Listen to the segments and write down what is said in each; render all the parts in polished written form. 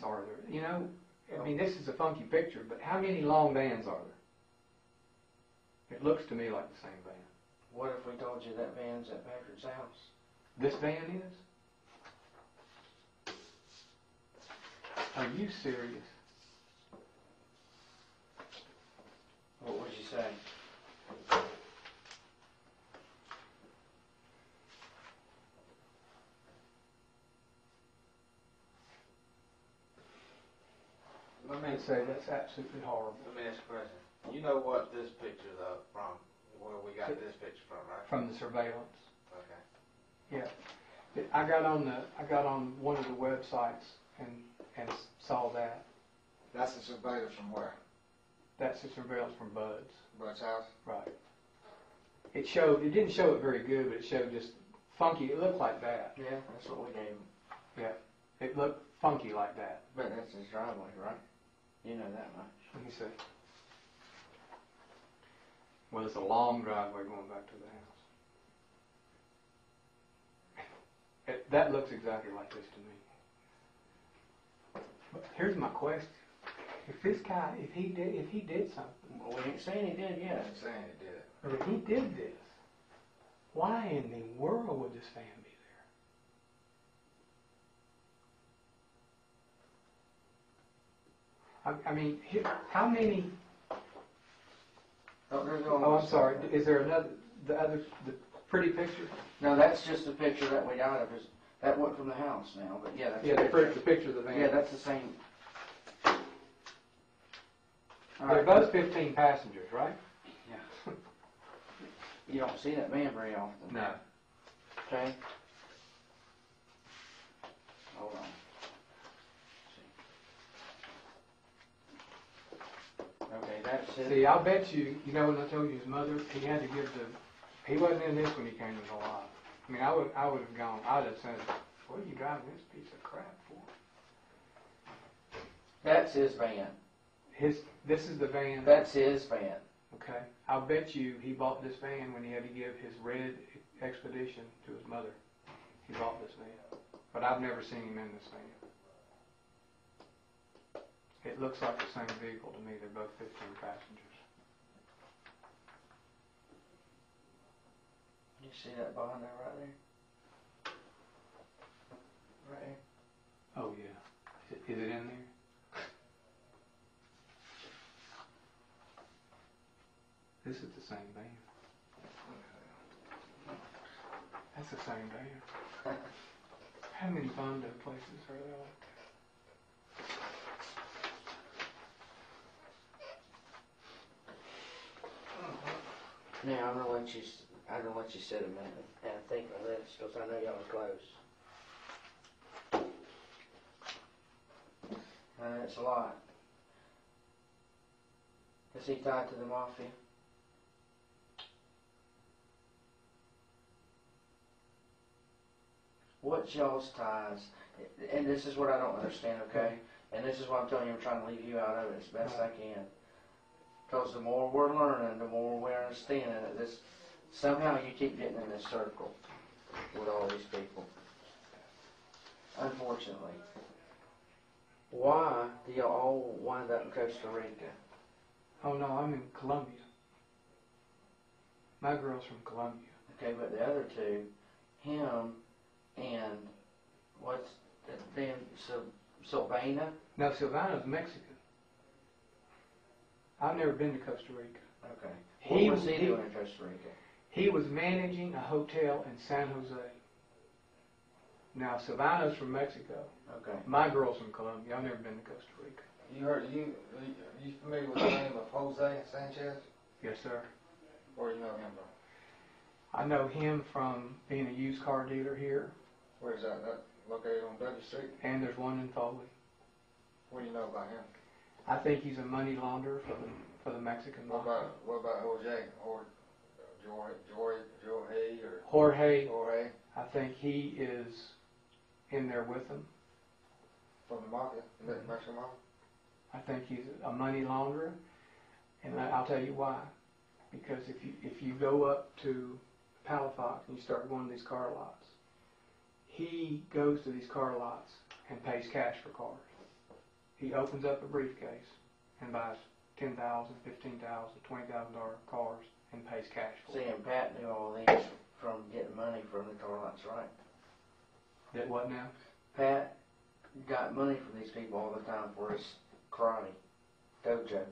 are there? You know, I mean, this is a funky picture, but how many long vans are there? It looks to me like the same van. What if we told you that van's at Patrick's house? This van is? Are you serious? What would you say? Let me say that's absolutely horrible. Let me ask a question. You know what this picture is from? Where we got this picture from, right? From the surveillance. Okay. Yeah. I got on one of the websites and saw that. That's the surveillance from where? That's the surveillance from Bud's. Bud's house? Right. It didn't show it very good, but it showed just funky. It looked like that. Yeah, that's what we gave him. Yeah. It looked funky like that. But that's his driveway, right? You know that much. Let me see. Well, it's a long driveway going back to the house. That looks exactly like this to me. But here's my question. If this guy, if he did something. Well, we ain't saying he did yet. I'm saying he did it. But if he did this, why in the world would this van be there? I mean, how many? Oh, I'm sorry. Is there the pretty picture? No, that's just the picture that we got of his. That went from the house now, but yeah, that's the picture of the van. Yeah, that's the same. They're both 15 passengers, right? Yeah. You don't see that van very often. No. Okay. Hold on. Okay, that's it. See, I'll bet you know when I told you his mother, he had to give he wasn't in this when he came to the lot. I mean, I would have gone, I would have said, what are you driving this piece of crap for? That's his van. This is the van. That's his van. Okay. I'll bet you he bought this van when he had to give his red Expedition to his mother. He bought this van. But I've never seen him in this van. It looks like the same vehicle to me. They're both 15 passengers. You see that behind there right there? Right there. Oh, yeah. Is it in there? This is the same van. That's the same van. How many Bondo places are there like that? Now I'm gonna let you sit a minute and think of this because I know y'all are close. It's a lot. Is he tied to the mafia? What's y'all's ties? And this is what I don't understand, okay? And this is what I'm telling you, I'm trying to leave you out of it as best I can. Because the more we're learning, the more we're understanding that this, somehow you keep getting in this circle with all these people. Unfortunately. Why do y'all all wind up in Costa Rica? Oh, no, I'm in Colombia. My girl's from Colombia. Okay, but the other two, him and what's that damn Sylvana? No, Silvano's Mexican. I've never been to Costa Rica. Okay. What was he doing in Costa Rica? He was managing a hotel in San Jose. Now, Silvano's from Mexico. Okay. My girl's from Colombia. I've never been to Costa Rica. You familiar with the name of Jose Sanchez? Yes, sir. Where do you know him from? I know him from being a used car dealer here. Where is that? That located on W Street? And there's one in Foley. What do you know about him? I think he's a money launderer for the Mexican mafia. What about Jose? Or Jorge or Jorge, Jorge I think he is in there with them. from the mafia, the Mexican mafia? I think he's a money launderer, and I'll tell you why. Because if you go up to Palafox and you start going to these car lots, he goes to these car lots and pays cash for cars. he opens up a briefcase and buys $10,000, $15,000, $20,000 cars and pays cash for See, it. and Pat knew all these from getting money from the car lots, right? That what now? Pat got money from these people all the time for his karate dojo.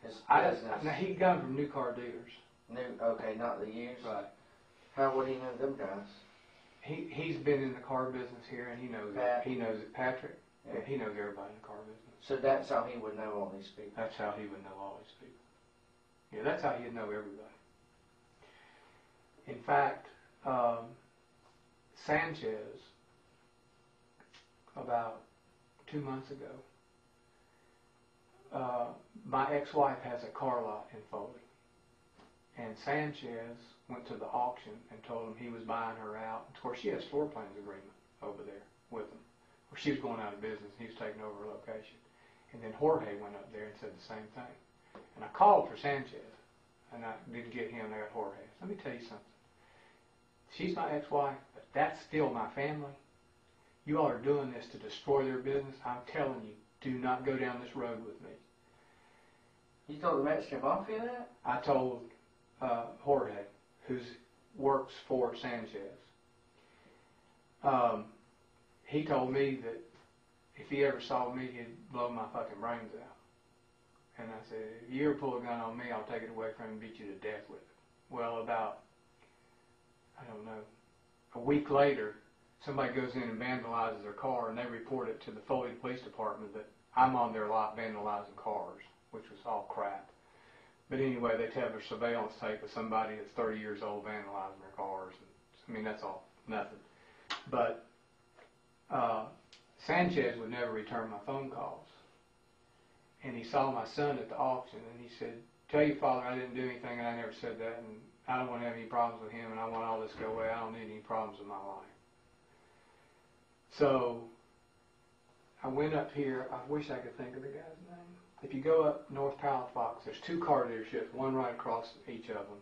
His business. Now he got them from new car dealers. New, okay, not the used. Right. How would he know them guys? He's been in the car business here, and he knows Pat. it. He knows it. Patrick. Yeah. Yeah, he knows everybody in the car business. So that's how he would know all these people. That's how he would know all these people. Yeah, that's how he'd know everybody. In fact, Sanchez, about 2 months ago, my ex-wife has a car lot in Foley, and Sanchez went to the auction and told him he was buying her out. Of course, she has floor plans agreement over there with him, where she was going out of business. He was taking over her location, and then Jorge went up there and said the same thing. And I called for Sanchez, and I didn't get him. I got Jorge. Let me tell you something. She's my ex-wife, but that's still my family. You all are doing this to destroy their business. I'm telling you, do not go down this road with me. You told the Mexican Mafia that? I told Jorge, who works for Sanchez. He told me that if he ever saw me, he'd blow my fucking brains out. And I said, if you ever pull a gun on me, I'll take it away from you and beat you to death with it. Well, about, I don't know, a week later, somebody goes in and vandalizes their car, and they report it to the Foley Police Department that I'm on their lot vandalizing cars, which was all crap. But anyway, they have a surveillance tape of somebody that's 30 years old vandalizing their cars. And, I mean, that's all, nothing. But Sanchez would never return my phone calls. And he saw my son at the auction, and he said, tell your father I didn't do anything, and I never said that, and I don't want to have any problems with him, and I want all this to go away. I don't need any problems in my life. So I went up here. I wish I could think of the guy's name. If you go up North Palafox, there's 2 car dealerships, one right across each of them,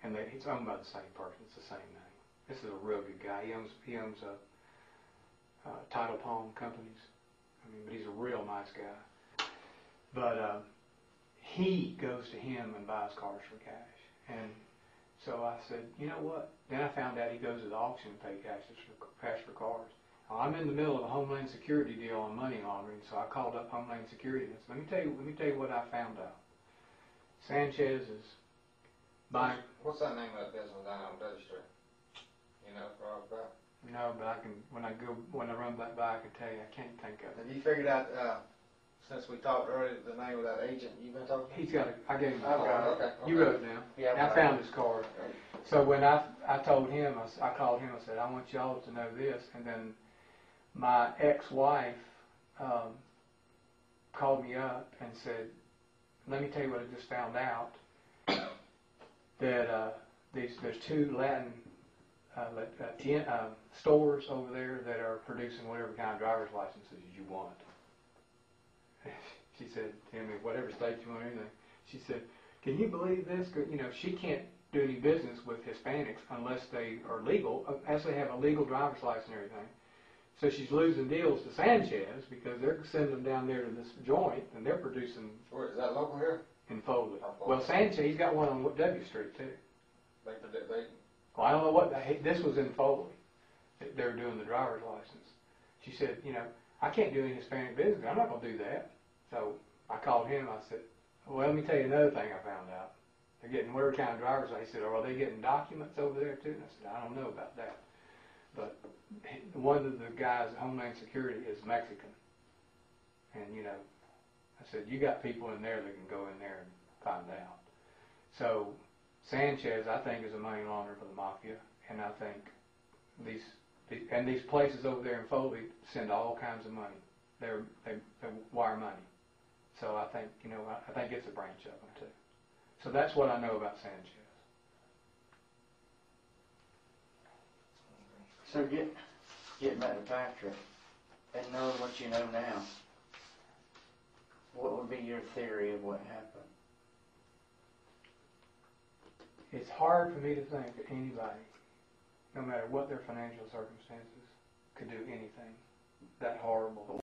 and it's owned by the same person. It's the same name. This is a real good guy. He owns title palm companies. I mean, but he's a real nice guy. But he goes to him and buys cars for cash. And so I said, you know what? Then I found out he goes to the auction and pays cash for cars. Now, I'm in the middle of a Homeland Security deal on money laundering, so I called up Homeland Security and said, let me tell you what I found out. Sanchez is buying. What's that name of that business down on Dudley Street? You know, right about. No, but I can when I run back by, I can tell you. I can't think of it. Have you figured out, since we talked earlier, the name of that agent you've been talking to? He's got I gave him a I've card. got it. Okay. You wrote it down. Yeah, And I found his card. So when I told him, I called him, I said, I want y'all to know this. And then my ex-wife called me up and said, let me tell you what I just found out. That there's 2 Latin stores over there that are producing whatever kind of driver's licenses you want. She said, tell me whatever state you want, anything. She said, can you believe this? You know, she can't do any business with Hispanics unless they are legal, unless they have a legal driver's license and everything. So she's losing deals to Sanchez because they're sending them down there to this joint, and they're producing Where is that local here? in Foley. Oh, Foley. Well, Sanchez, he's got one on W Street too. They Well, I don't know what, this was in Foley. They were doing the driver's license. She said, you know, I can't do any Hispanic business. I'm not going to do that. So I called him. I said, well, let me tell you another thing I found out. They're getting whatever kind of driver's license. He said, are they getting documents over there too? And I said, I don't know about that. But one of the guys at Homeland Security is Mexican. And, you know, I said, you got people in there that can go in there and find out. So Sanchez, I think, is a money launderer for the mafia. And I think these places over there in Foley send all kinds of money. They wire money. So I think, you know, I think it's a branch of them too. So that's what I know about Sanchez. So getting back to Patrick, and knowing what you know now, what would be your theory of what happened? It's hard for me to think that anybody, no matter what their financial circumstances, could do anything that horrible.